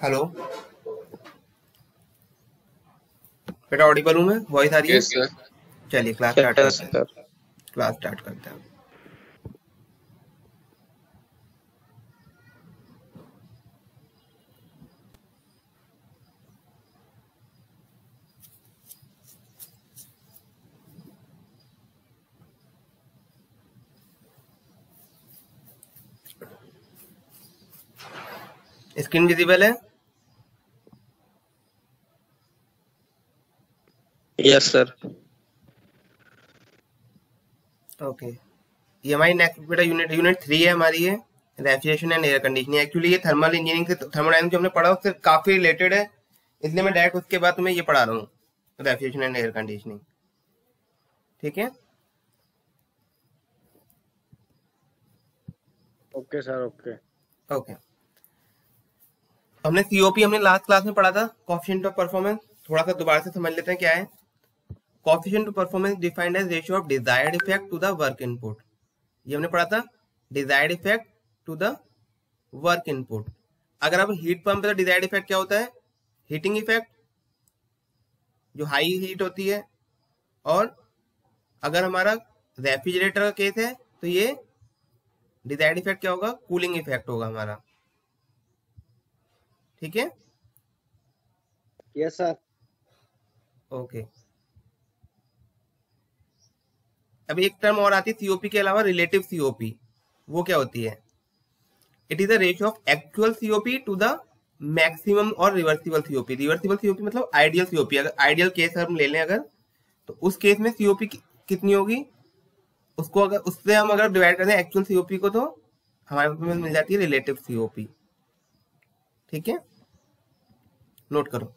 Hello बेटा, Audible हूँ मैं? वॉइस आ रही है? Yes sir. चलिए क्लास स्टार्ट यस करते हैं। सर। क्लास स्टार्ट करते हैं। स्क्रीन विजिबल है? Yes sir. ओके, ये हमारी नेक्स्ट बेटा यूनिट 3 है हमारी। ये refrigeration and air conditioning. Actually ये थर्मल इंजीनियरिंग से, थर्मोडायनामिक्स जो हमने पढ़ा उससे काफी रिलेटेड है, इसलिए मैं डायरेक्ट उसके बाद तुम्हें ये पढ़ा रहा हूँ, रेफ्रिजरेशन एंड एयर कंडीशनिंग। ठीक है? Okay sir. ओके। ओके, हमने सीओपी हमने लास्ट क्लास में पढ़ा था, कोएफिशिएंट ऑफ परफॉर्मेंस। थोड़ा सा दोबारा से समझ लेते हैं क्या है। Coefficient of performance defined as ratio of desired effect to the work input. ये हमने पढ़ा था, desired effect to the work input. अगर आप हीट पंप पे, तो डिजायर्ड इफेक्ट क्या होता है? हीटिंग इफेक्ट, जो हाई हीट होती है। और अगर हमारा रेफ्रिजरेटर का केस है तो ये डिजायर्ड इफेक्ट क्या होगा? कूलिंग इफेक्ट होगा हमारा। ठीक है? Yes sir. ओके, अब एक टर्म और आती है सीओपी के अलावा, रिलेटिव सीओपी। वो क्या होती है? It is the ratio of actual COP to the maximum और रिवर्सिबल सीओपी। रिवर्सिबल सीओपी मतलब आइडियल सीओपी। अगर आइडियल केस हम ले लें अगर, तो उस केस में सीओपी कितनी होगी? उसको अगर उससे हम अगर डिवाइड करते हैं एक्चुअल सीओपी को, तो हमारे पास मिल जाती है रिलेटिव सीओपी। ठीक है, नोट करो।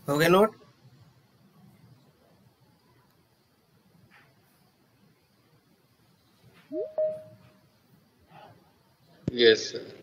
हो गया note? Yes sir.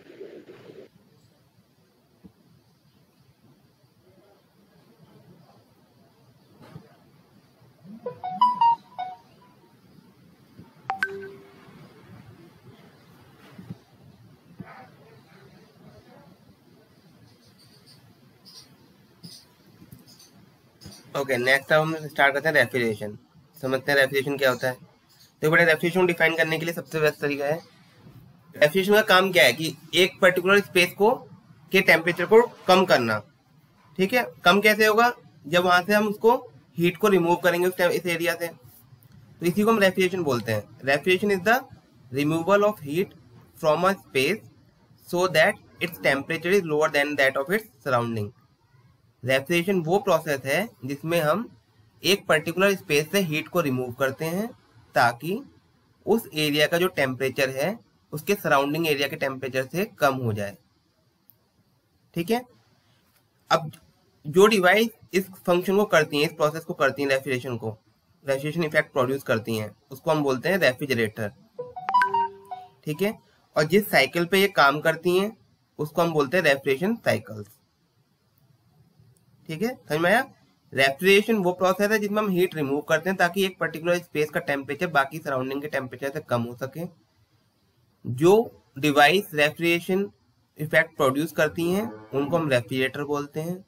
Okay, next अब हम स्टार्ट करते हैं रेफ्रिजरेशन। समझते हैं रेफ्रिजरेशन क्या होता है। तो बड़े रेफ्रिजरेशन डिफाइन करने के लिए सबसे बेस्ट तरीका है, रेफ्रिजरेशन का काम क्या है कि एक पर्टिकुलर स्पेस को के टेम्परेचर को कम करना। ठीक है, कम कैसे होगा? जब वहां से हम उसको हीट को रिमूव करेंगे इस एरिया से, तो इसी को हम रेफ्रिजरेशन बोलते हैं। Refrigeration is the removal of heat from a space so that its temperature is lower than that of its surrounding. Refrigeration वो प्रोसेस है जिसमें हम एक पर्टिकुलर स्पेस से हीट को रिमूव करते हैं ताकि उस एरिया का जो टेम्परेचर है उसके सराउंडिंग एरिया के टेम्परेचर से कम हो जाए। ठीक है, अब जो डिवाइस इस फंक्शन को करती हैं, इस प्रोसेस को करती हैं, रेफ्रिजरेशन इफेक्ट प्रोड्यूस करती हैं, उसको हम बोलते हैं रेफ्रिजरेटर। ठीक है, और जिस साइकिल पे ये काम करती हैं उसको हम बोलते हैं रेफ्रिजरेशन साइकिल्स। ठीक है, समझ में आया? रेफ्रिजरेशन वो प्रोसेस है जिसमें हम हीट रिमूव करते हैं ताकि एक पर्टिकुलर स्पेस का टेम्परेचर बाकी सराउंडिंग के टेम्परेचर से कम हो सके। जो डिवाइस रेफ्रिजरेशन इफेक्ट प्रोड्यूस करती हैं उनको हम रेफ्रिजरेटर बोलते हैं।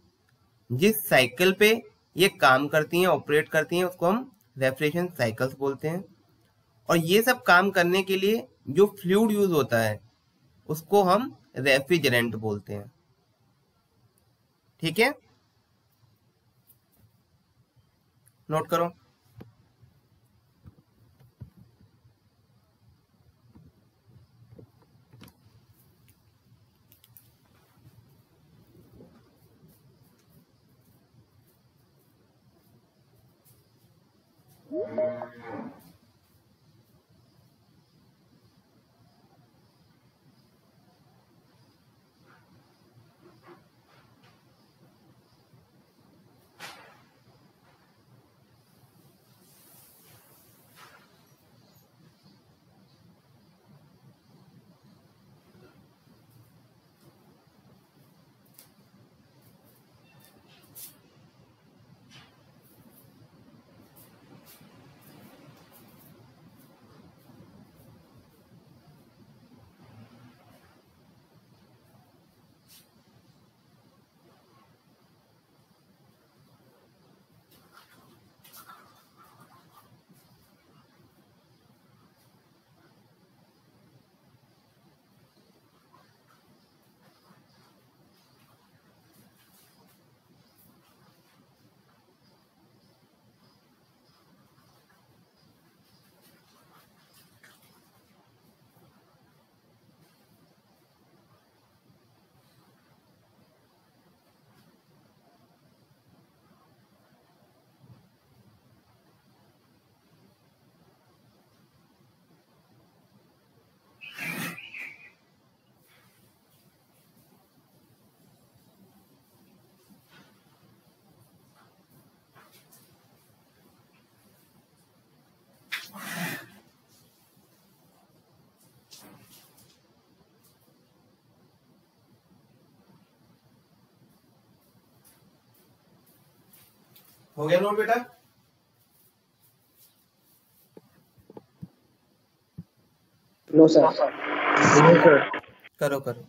जिस साइकिल पे ये काम करती हैं, ऑपरेट करती हैं, उसको हम रेफ्रिजरेशन साइकिल्स बोलते हैं। और ये सब काम करने के लिए जो फ्लूइड यूज होता है उसको हम रेफ्रिजरेंट बोलते हैं। ठीक है, नोट करो। हो गया नोट बेटा? No sir. करो करो।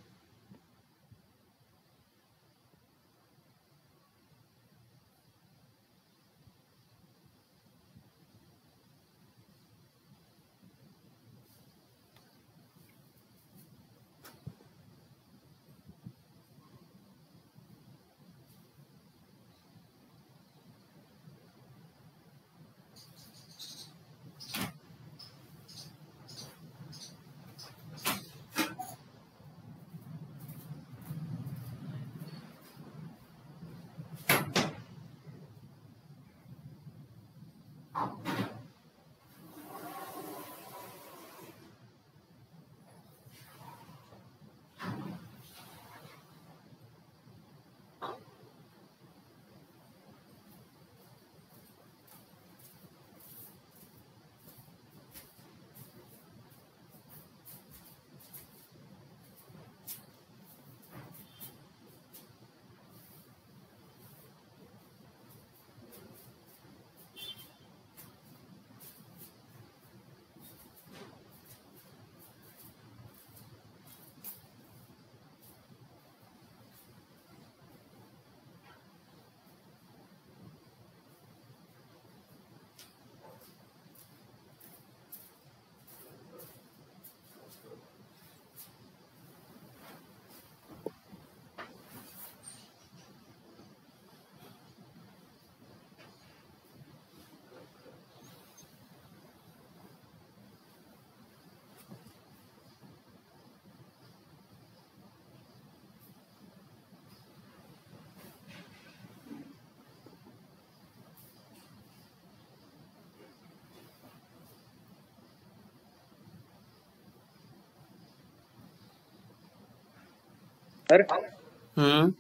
सर हम्म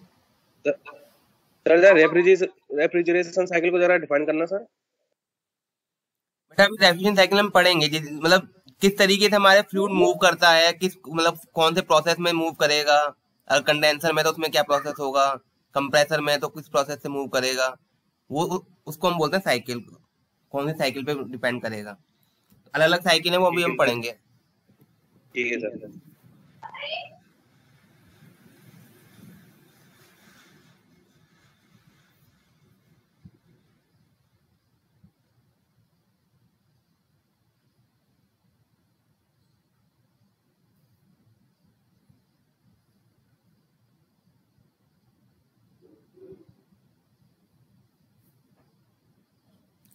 सर जरा रेफ्रिजरेशन साइकिल को जरा डिफाइन करना सर। बेटा अभी रेफ्रिजरेशन साइकिल हम पढ़ेंगे मतलब किस तरीके से हमारे फ्लूइड मूव करता है, किस मतलब कौन से प्रोसेस में मूव करेगा। अगर कंडेंसर में तो उसमें क्या प्रोसेस होगा, कंप्रेसर में तो किस प्रोसेस से मूव करेगा, उसको हम बोलते हैं साइकिल। कौन सी साइकिल पे डिपेंड करेगा, अलग अलग साइकिल है वो अभी हम पढ़ेंगे। ठीक है सर।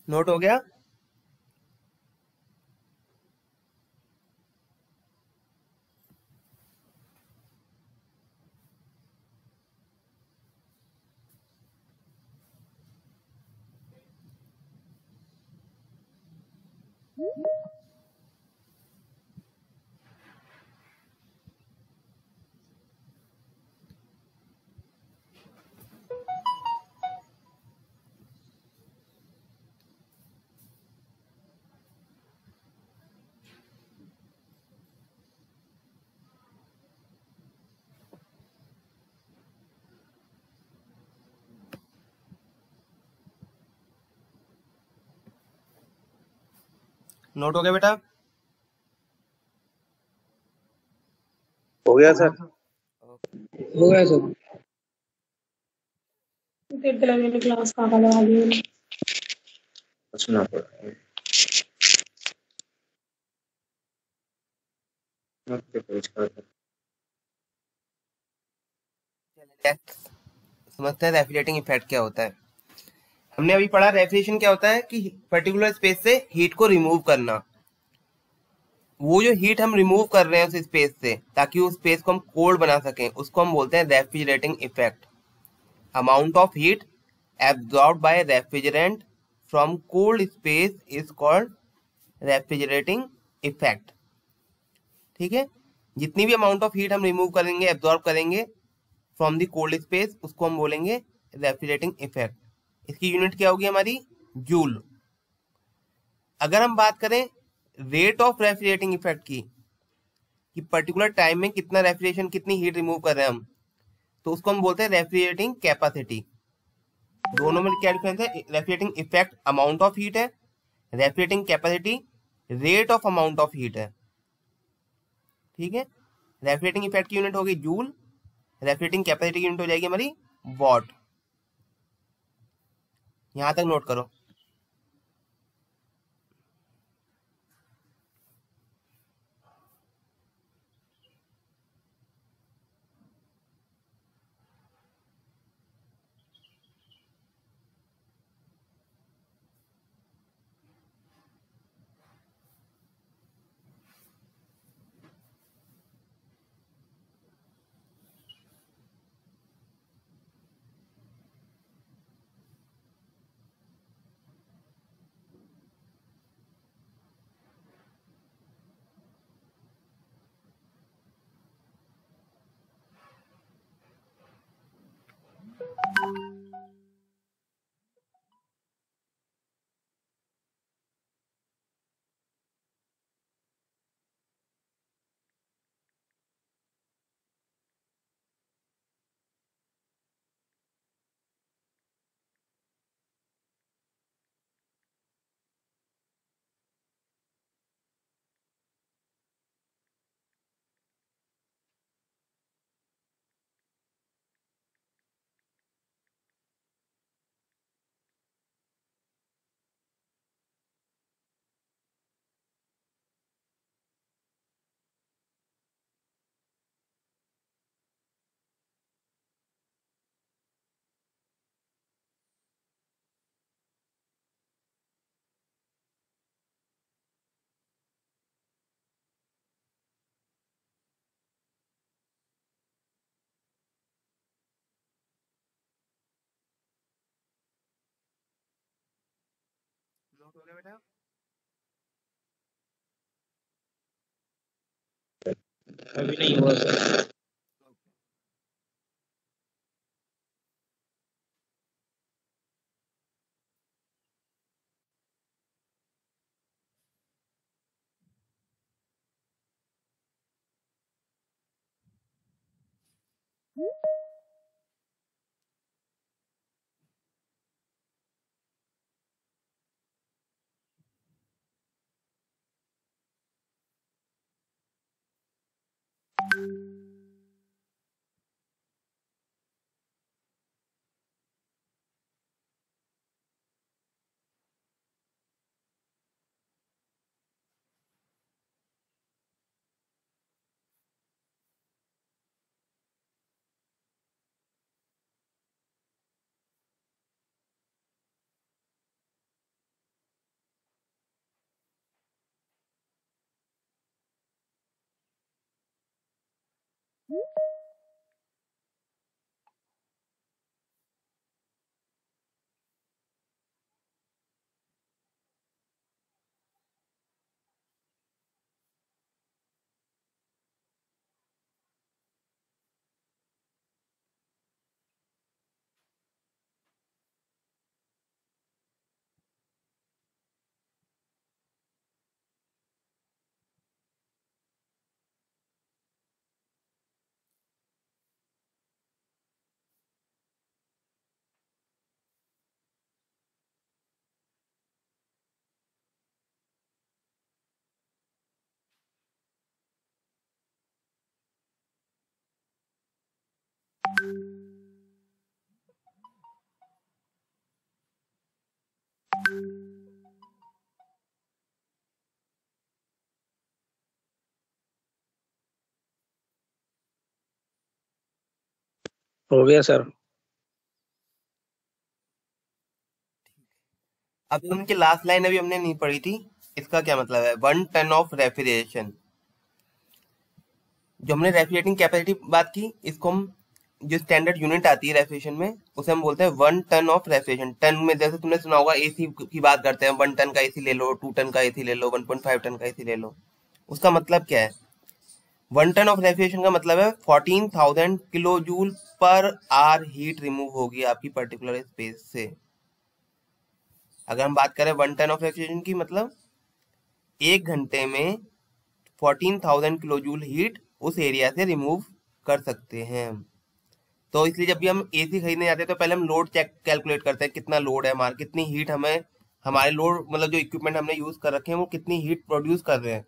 नोट हो गया? नोट हो गया बेटा? हो गया सर। हो गया सर। क्लास का लगा दिए। सुना पड़ा। समझते हैं रेफ्रिजरेटिंग इफेक्ट क्या होता है। हमने अभी पढ़ा रेफ्रिजरेशन क्या होता है कि पर्टिकुलर स्पेस से हीट को रिमूव करना। वो जो हीट हम रिमूव कर रहे हैं उस स्पेस से ताकि उस स्पेस को हम कोल्ड बना सकें, उसको हम बोलते हैं refrigerating effect. Amount of heat absorb by refrigerant from cold space is called refrigerating effect. ठीक है, जितनी भी अमाउंट ऑफ हीट हम रिमूव करेंगे, एब्जॉर्ब करेंगे फ्रॉम द कोल्ड स्पेस, उसको हम बोलेंगे रेफ्रिजरेटिंग इफेक्ट। इसकी यूनिट क्या होगी हमारी? जूल। अगर हम बात करें रेट ऑफ रेफ्रिजरेटिंग इफेक्ट की, कि पर्टिकुलर टाइम में कितना रेफ्रिजरेशन, कितनी हीट रिमूव कर रहे हैं हम, तो उसको हम बोलते हैं रेफ्रिजरेटिंग कैपेसिटी। दोनों में क्या डिफरेंस है? Refrigerating effect amount of heat है, refrigerating capacity rate of amount of heat है। ठीक है, रेफ्रिजरेटिंग इफेक्ट की यूनिट होगी जूल, रेफ्रिजरेटिंग कैपेसिटी की यूनिट हो जाएगी हमारी वॉट। यहां तक नोट करो। नोट हो गया बेटा? अभी नहीं हुआ सर। हो गया सर। अभी उनकी लास्ट लाइन अभी हमने नहीं पढ़ी थी, इसका क्या मतलब है? 1 टन ऑफ रेफ्रिजरेशन, जो हमने रेफ्रिजरेटिंग कैपेसिटी बात की, इसको हम जो स्टैंडर्ड यूनिट आती है रेफ्रिजरेशन में उसे हम बोलते हैं 1 टन ऑफ रेफ्रिजरेशन। टन में जैसे तुमने सुना होगा एसी की बात करते हैं, 1 टन का एसी ले लो, 2 टन का एसी ले लो, 1.5 टन का एसी ले लो। उसका मतलब क्या है? 1 टन ऑफ रेफ्रिजरेशन का मतलब है 14,000 kilo joule per our heat remove होगी आपकी पर्टिकुलर स्पेस से। अगर हम बात करें 1 टन ऑफ रेफ्रिजरेशन की, मतलब 1 घंटे में 14,000 किलो जूल हीट उस एरिया से रिमूव कर सकते हैं। तो इसलिए जब भी हम एसी खरीदने जाते हैं तो पहले हम लोड चेक कैलकुलेट करते हैं, कितना लोड है हमारा, कितनी हीट हमें, हमारे लोड मतलब जो इक्विपमेंट हमने यूज कर रखे हैं वो कितनी हीट प्रोड्यूस कर रहे हैं,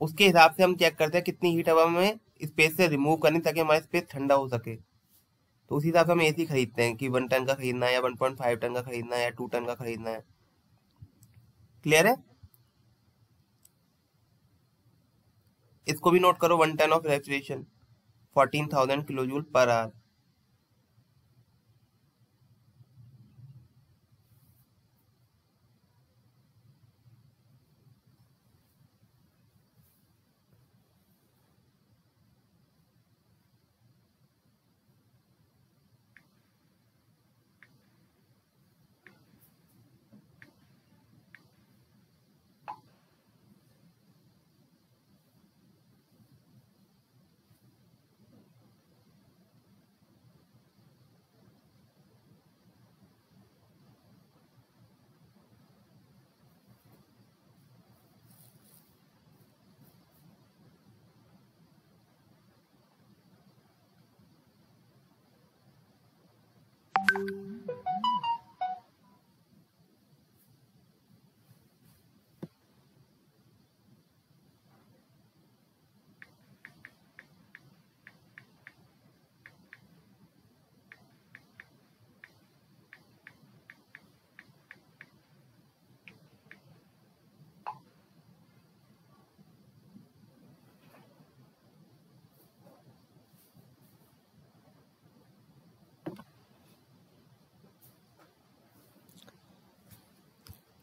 उसके हिसाब से हम चेक करते हैं कितनी हीट हवा हमें स्पेस से रिमूव करनी ताकि हमारा स्पेस ठंडा हो सके। तो उसी हिसाब से हम एसी खरीदते हैं कि 1 टन का खरीदना है या 1.5 टन का खरीदना है या 2 टन का खरीदना है। क्लियर है? इसको भी नोट करो, 1 ton of refrigeration 14,000 kilo joule per hour.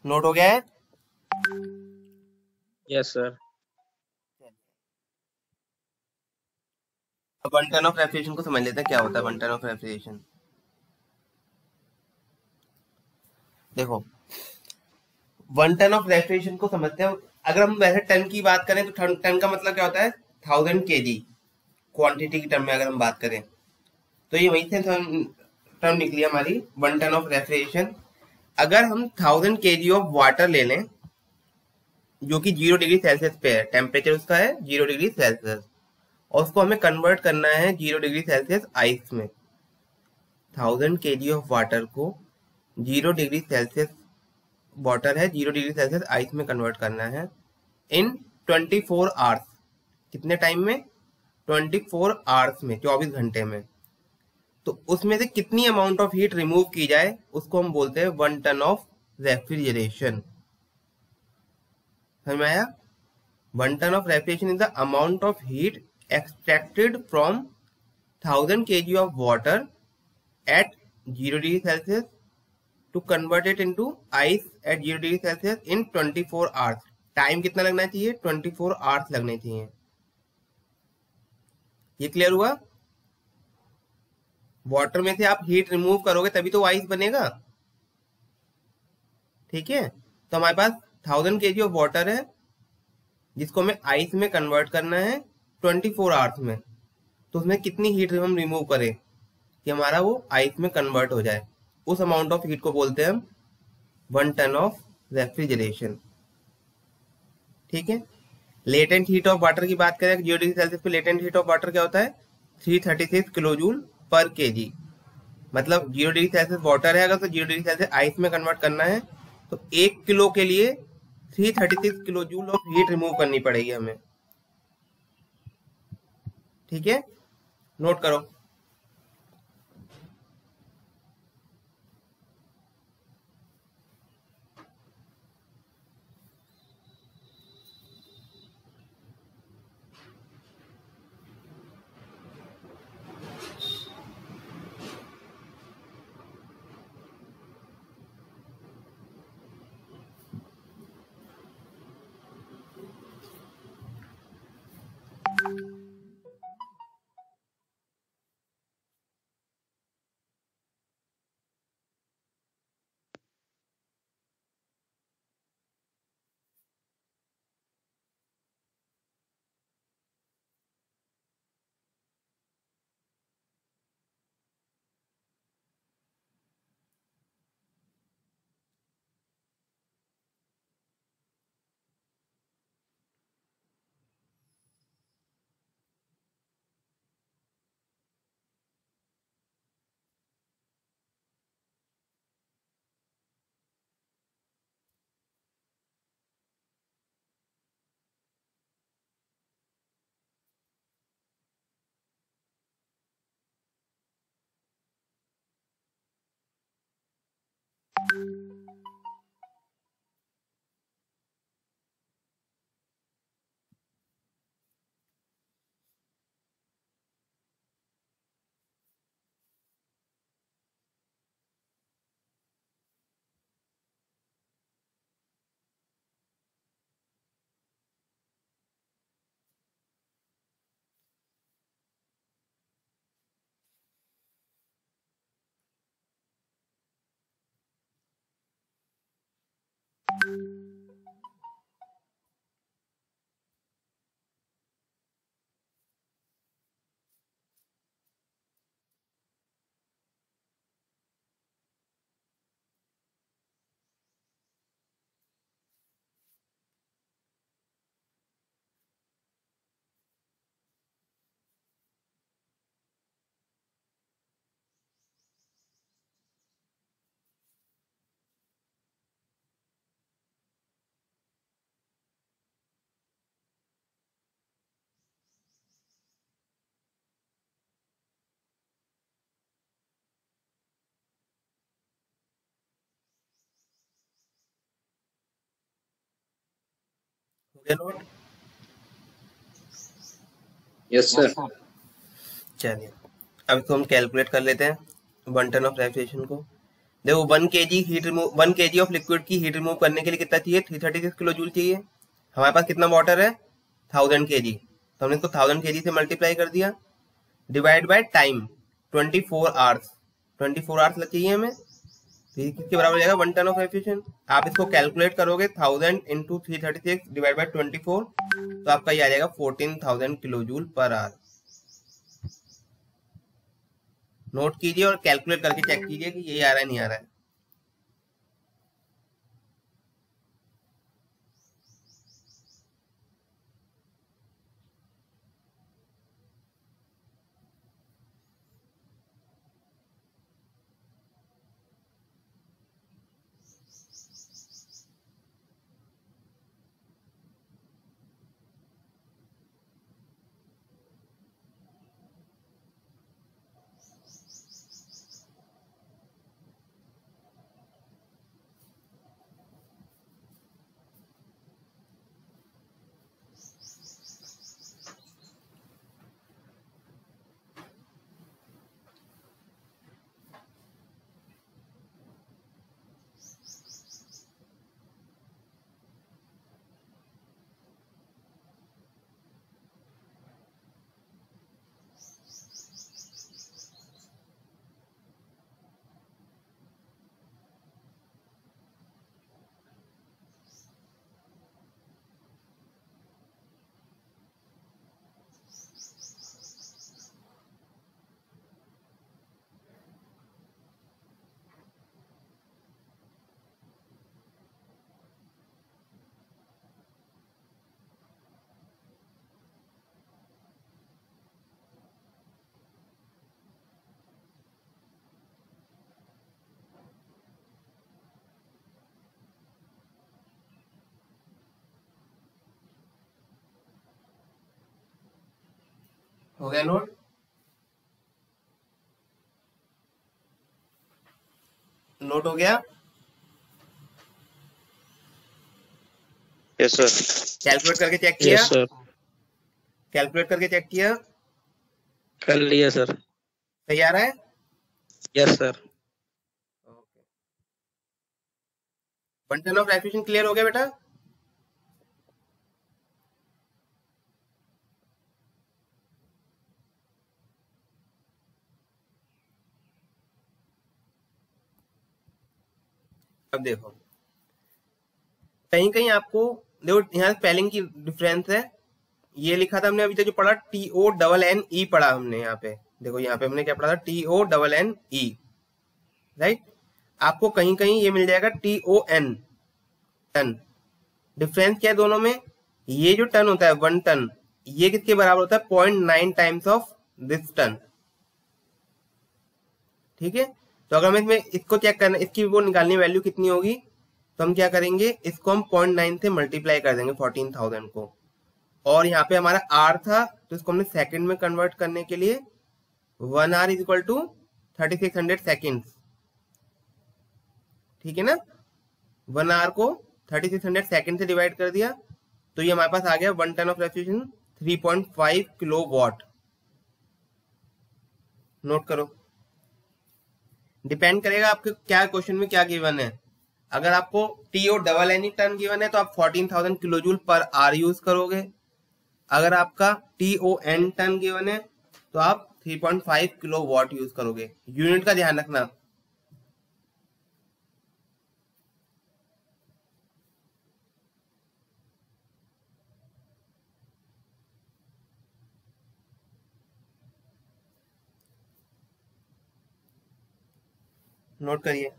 Note हो गया है? Yes sir. अब 1 टन ऑफ रेफ्रिजरेशन को समझ लेते हैं क्या होता है 1 टन ऑफ रेफ्रिजरेशन। देखो 1 टन ऑफ रेफ्रिजरेशन को समझते हैं। अगर हम वैसे टन की बात करें तो टन का मतलब क्या होता है? 1000 kg क्वांटिटी की टर्म में अगर हम बात करें तो ये वहीं से टर्म निकली हमारी 1 टन ऑफ रेफ्रिजरेशन। अगर हम 1000 kg ऑफ वाटर ले लें जो कि 0 डिग्री सेल्सियस पे है, टेम्परेचर उसका है 0 डिग्री सेल्सियस, और उसको हमें कन्वर्ट करना है 0 डिग्री सेल्सियस आइस में। 1000 kg ऑफ वाटर को 0 डिग्री सेल्सियस वाटर है 0 डिग्री सेल्सियस आइस में कन्वर्ट करना है इन 24 आवर्स। कितने टाइम में? 24 आवर्स में, 24 घंटे में। तो उसमें से कितनी अमाउंट ऑफ हीट रिमूव की जाए उसको हम बोलते हैं 1 टन ऑफ रेफ्रिजरेशन। समझ में आया? 1 ton of refrigeration is the amount of heat extracted from 1000 kg of water at 0 degree Celsius to convert it into ice at 0 degree Celsius in 24 hours। Time कितना लगना चाहिए? 24 hours लगने चाहिए। ये clear हुआ? वाटर में से आप हीट रिमूव करोगे तभी तो आइस बनेगा। ठीक है, तो हमारे पास 1000 kg ऑफ वाटर है जिसको हमें आइस में कन्वर्ट करना है 24 आवर्स में। तो उसमें कितनी हीट हम रिमूव करें कि हमारा वो आइस में कन्वर्ट हो जाए, उस अमाउंट ऑफ हीट को बोलते हैं हम 1 टन ऑफ रेफ्रिजरेशन। ठीक है, लेटेंट हीट ऑफ वाटर की बात करें 0 डिग्री सेल्सियस पे, लेटेंट हीट ऑफ वाटर क्या होता है? 336 किलो जूल पर केजी। मतलब 0 डिग्री सेल्सियस वाटर है, अगर तो 0 डिग्री सेल्सियस आइस में कन्वर्ट करना है तो 1 किलो के लिए 336 kilo joule of heat remove करनी पड़ेगी हमें। ठीक है, नोट करो। हो गया नोट? Yes sir. चलिए अब इसको हम कैलकुलेट कर लेते हैं 1 टन ऑफ रेफ्रिजरेशन को। देखो 1 kg heat remove 1 kg of liquid की हीट रिमूव करने के लिए कितना चाहिए? 336 किलो जूल चाहिए। हमारे पास कितना वाटर है? 1000 kg। तो हमने इसको 1000 kg से मल्टीप्लाई कर दिया, divide by time 24 hours. 24 hours लग चाहिए हमें, तो ये किसके बराबर हो जाएगा? 1 टन ऑफ रेफ्रिजरेशन। आप इसको कैलकुलेट करोगे 1000 इंटू 336 डिवाइड बाय 24, तो आपका ये आ जाएगा 14,000 kilo joule per hour. Note कीजिए और कैलकुलेट करके चेक कीजिए कि ये आ रहा है नहीं आ रहा है। हो गया नोट? नोट हो गया? Yes sir. कैलकुलेट करके चेक किया? Yes sir. कैलकुलेट करके चेक किया? कर लिया सर। सही आ रहा है? Yes sir. Okay, 1 ton of refrigeration clear हो गया बेटा? अब देखो, कहीं कहीं आपको देखो यहाँ स्पेलिंग की डिफरेंस है। ये लिखा था हमने अभी तक जो पढ़ा TONNE पढ़ा हमने यहाँ पे। देखो यहाँ पे हमने क्या पढ़ा था, TONNE, राइट? आपको कहीं कहीं ये मिल जाएगा TON, टन। डिफरेंस क्या है दोनों में? ये जो टन होता है 1 टन, ये किसके बराबर होता है? 0.9 टाइम्स ऑफ दिस टन। ठीक है, तो अगर हमें इसमें इसको चेक करना, इसकी वो निकालनी वैल्यू कितनी होगी, तो हम क्या करेंगे, इसको हम 0.9 से मल्टीप्लाई कर देंगे 14,000 को। और यहाँ पे हमारा आर था, तो इसको हमने सेकंड में कन्वर्ट करने के लिए 1 hour is equal to 3600 second. ठीक है ना? 1 आर को 3600 सेकेंड से डिवाइड कर दिया, तो ये हमारे पास आ गया 1 ton of refrigeration 3.5 kilo watt. Note करो, डिपेंड करेगा आपके क्या क्वेश्चन में क्या गिवन है। अगर आपको TONNE टन गिवन है तो आप 14,000 kilo joule per hour use करोगे। अगर आपका TON टन गिवन है तो आप 3.5 किलो वॉट यूज करोगे। यूनिट का ध्यान रखना। नोट करिए।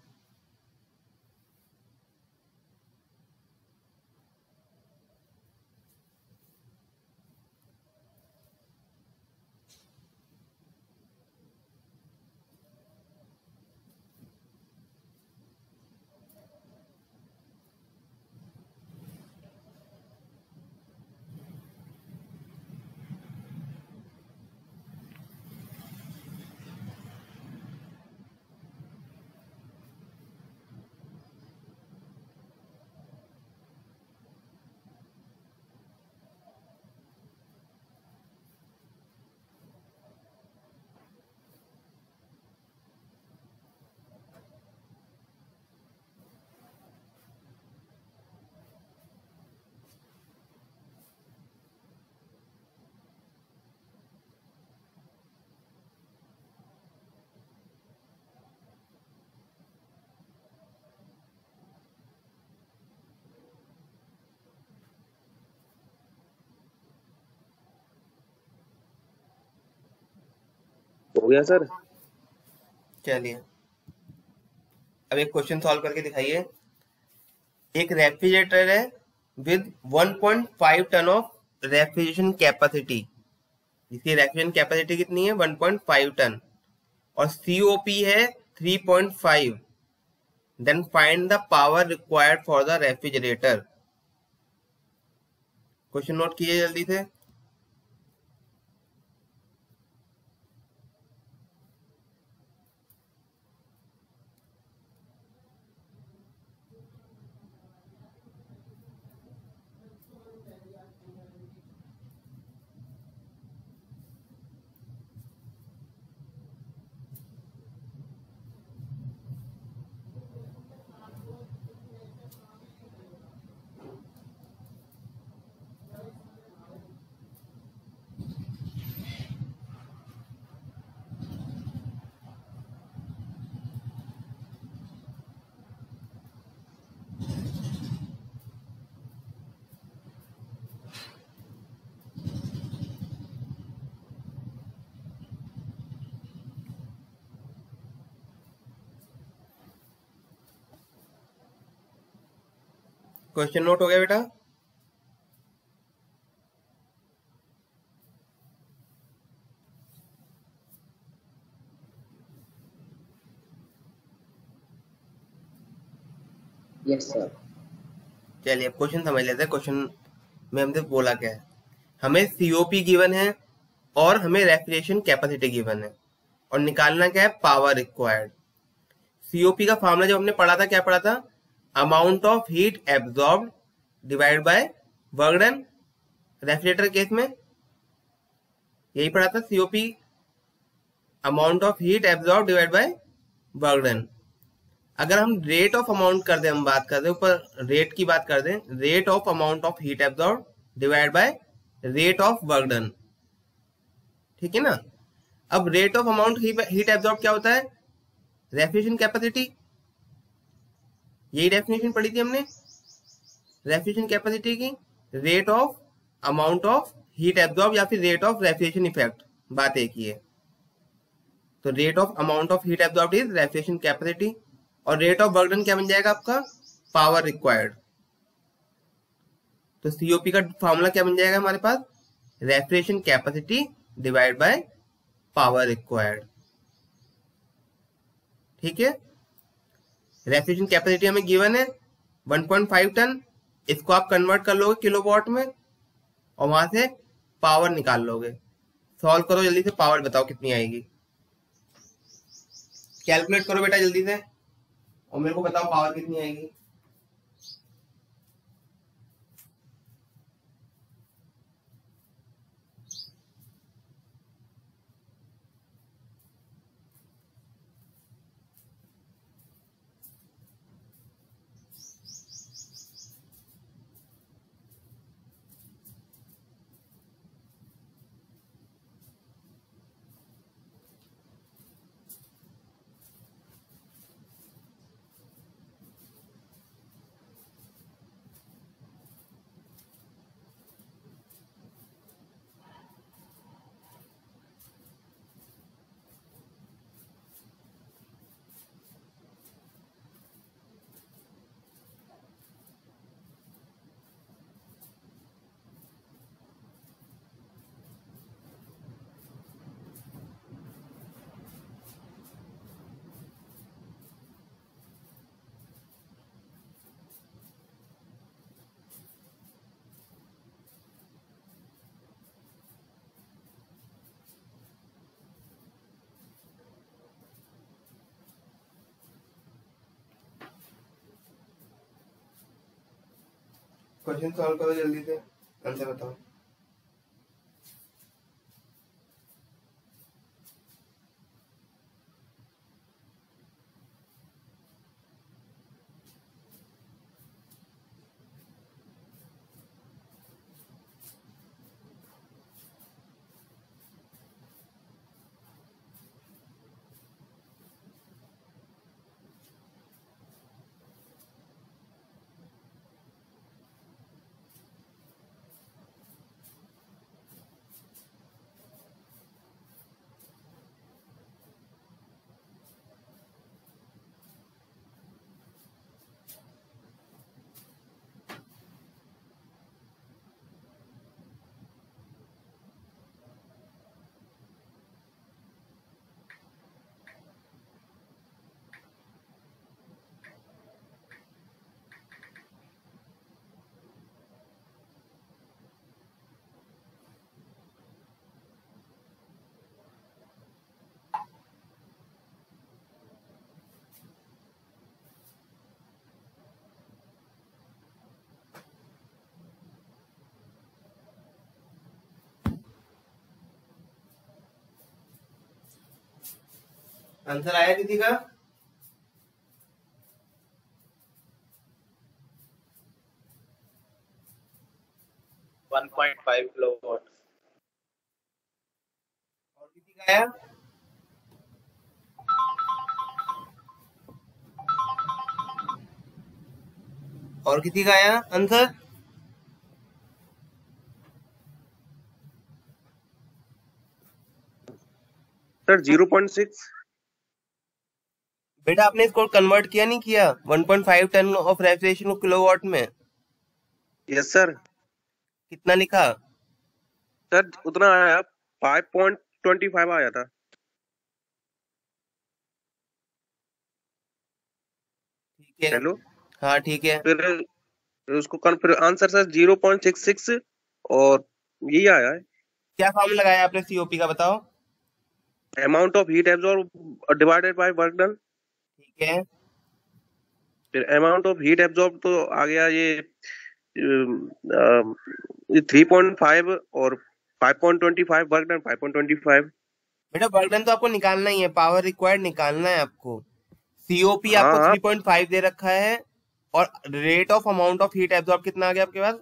हो गया सर। चलिए अब एक क्वेश्चन सॉल्व करके दिखाइए। एक रेफ्रिजरेटर है with 1.5 ton of refrigeration capacity. इसकी रेफ्रिजरेशन कैपेसिटी कितनी है? 1.5 टन। और COP है 3.5। Then find the power required for the refrigerator. Question note कीजिए जल्दी से। क्वेश्चन नोट हो गया बेटा? Yes sir. चलिए अब क्वेश्चन समझ लेते हैं। क्वेश्चन में हमने बोला क्या है। हमें COP गिवन है और हमें रेफ्रिजरेशन कैपेसिटी गिवन है और निकालना क्या है, पावर रिक्वायर्ड। सीओपी का फॉर्मूला जब हमने पढ़ा था, क्या पढ़ा था, amount of heat absorbed divide by work done. Refrigerator case में यही पढ़ा था, COP amount of heat absorb divide by work done. अगर हम रेट ऑफ अमाउंट कर दें, हम बात कर दें ऊपर रेट की बात कर दें, rate of amount of heat absorb divide by rate of work done, ठीक है ना। अब rate of amount heat absorb क्या होता है, रेफ्रिजरेशन कैपेसिटी। यही डेफिनेशन पढ़ी थी हमने रेफ्रिजरेशन कैपेसिटी की, rate of amount of heat absorb या फिर रेट ऑफ रेफ्रिजरेशन इफेक्ट, बात एक ही है। तो rate of amount of heat absorb is refrigeration capacity और रेट ऑफ वर्क डन क्या बन जाएगा आपका, पावर रिक्वायर्ड। तो सीओपी का फॉर्मूला क्या बन जाएगा हमारे पास, refrigeration capacity divide by power required, ठीक है। रेफ्रिजरेशन कैपेसिटी हमें गिवन है 1.5 टन, इसको आप कन्वर्ट कर लोगे किलोवाट में और वहां से पावर निकाल लोगे। सॉल्व करो जल्दी से, पावर बताओ कितनी आएगी, कैलकुलेट करो बेटा जल्दी से और मेरे को बताओ पावर कितनी आएगी। क्वेश्चन सॉल्व करो जल्दी से, आंसर बताओ। आंसर आया किसी का? One 1.5 kilowatt. और किसी का आया? और किसी का आया आंसर? सर 0.6। बेटा आपने इसको कन्वर्ट किया नहीं किया 1.5 टन ऑफ रेफ्रिजरेशन को किलोवाट में? Yes sir. कितना लिखा? सर उतना आया 5.25 आया था। ठीक है, हेलो, हाँ ठीक है। फिर उसको फिर आंसर सर 0.66 और यही आया है। क्या फॉर्मूला लगाया आपने सीओपी का, बताओ। Amount of heat absorb divided by work done. ठीक है, फिर अमाउंट ऑफ हीट एब्जॉर्ब तो आ गया ये 3.5 और 5.25 वर्क डन 5.25। बेटा वर्क डन तो आपको निकालना ही है, पावर रिक्वायर्ड निकालना है आपको। सीओपी हाँ आपको हाँ 3.5 दे रखा है, और rate of amount of heat absorb कितना आ गया आपके पास,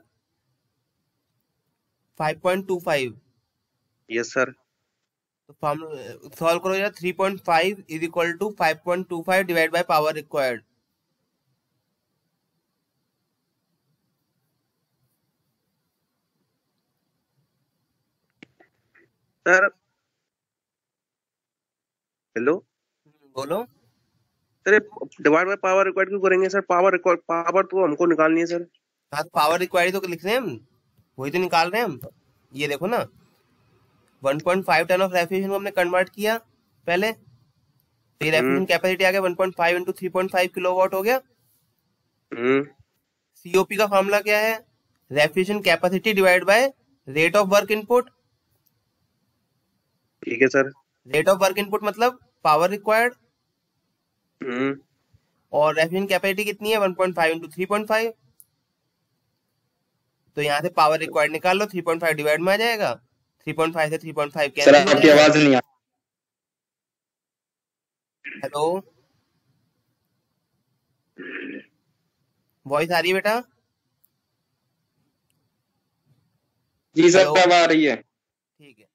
5.25। Yes sir. तो फॉर्मूला सॉल्व करो यार, 3.5 is equal to 5.25 divide by power required. Sir hello बोलो। Sir, divide by power required क्यों करेंगे सर? पावर तो हमको निकालनी है सर। हाँ, पावर रिक्वायर्ड तो लिख रहे हैं हम, वही तो निकाल रहे हैं हम। ये देखो ना, 1.5 टन ऑफ रेफ्रिजरेशन को हमने कन्वर्ट किया पहले, तो ये रेफ्रिजरेशन कैपेसिटी आ गया 1.5 इंटू 3.5 किलोवाट हो गया। सीओपी का फॉर्मूला क्या है, refrigeration capacity divide by rate of work input. ठीक है sir. Rate of work input मतलब पावर रिक्वायर्ड, और रेफ्रिजरेशन कैपेसिटी कितनी है 1.5 इंटू 3.5, तो यहाँ से पावर रिक्वायर्ड निकाल लो, 3.5 डिवाइड में आ जाएगा, 3.5 से 3.5 कैंसिल हो आपकी जाएगा। आवाज नहीं आ हेलो, वॉइस आ रही है बेटा? जी सर, हेलो, अब आ रही है। ठीक है।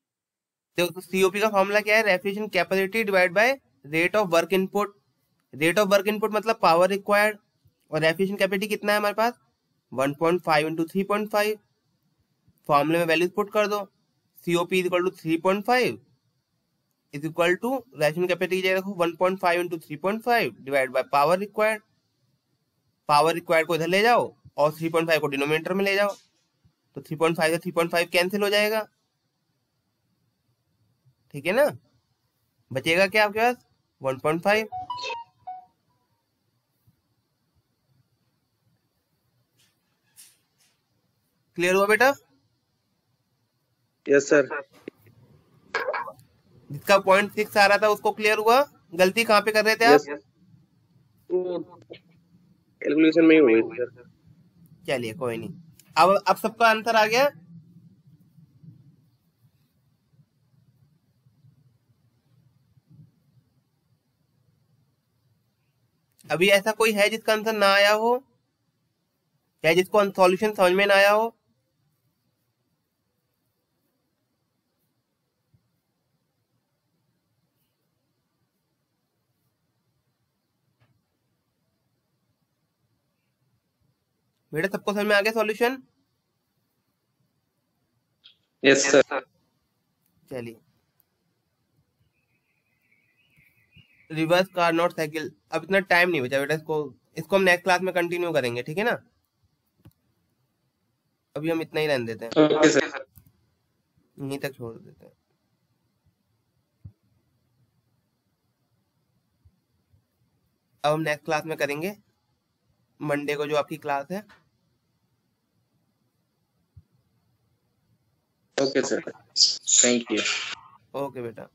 तो सीओपी का फॉर्मूला क्या है, refrigeration capacity divide by rate of work input. Rate of work input मतलब पावर रिक्वायर्ड, और रेफ्रिजरेशन कैपेसिटी कितना है हमारे पास 1.5 इंटू 3.5। फॉर्मूले में वैल्यूज पुट कर दो, COP is equal to 3.5 is equal to refrigeration capacity की जगह रखो 1.5 into 3.5 divide by power required. Power required को इधर ले जाओ और 3.5 को डिनोमिनेटर में ले जाओ, तो 3.5 से 3.5 कैंसिल हो जाएगा। ठीक है ना, बचेगा क्या आपके पास 1.5। क्लियर हुआ बेटा? Yes sir. जिसका 0.6 आ रहा था उसको क्लियर हुआ? गलती कहाँ पे कर रहे थे आप? कैलकुलेशन में ही हो गई थी सर। चलिए कोई नहीं, अब सबका आंसर आ गया। अभी ऐसा कोई है जिसका आंसर ना आया हो, या जिसको सॉल्यूशन समझ में ना आया हो? बेटा सबको समझ में आ गया सॉल्यूशन? Yes sir. चलिए, रिवर्स कार्नोट साइकिल, अब इतना टाइम नहीं बचा बेटा, इसको हम नेक्स्ट क्लास में कंटिन्यू करेंगे, ठीक है ना? अभी हम इतना ही रहने देते हैं, ओके सर। यहीं तक छोड़ देते हैं। अब हम नेक्स्ट क्लास में करेंगे, मंडे को जो आपकी क्लास है। Okay sir, thank you. Okay बेटा।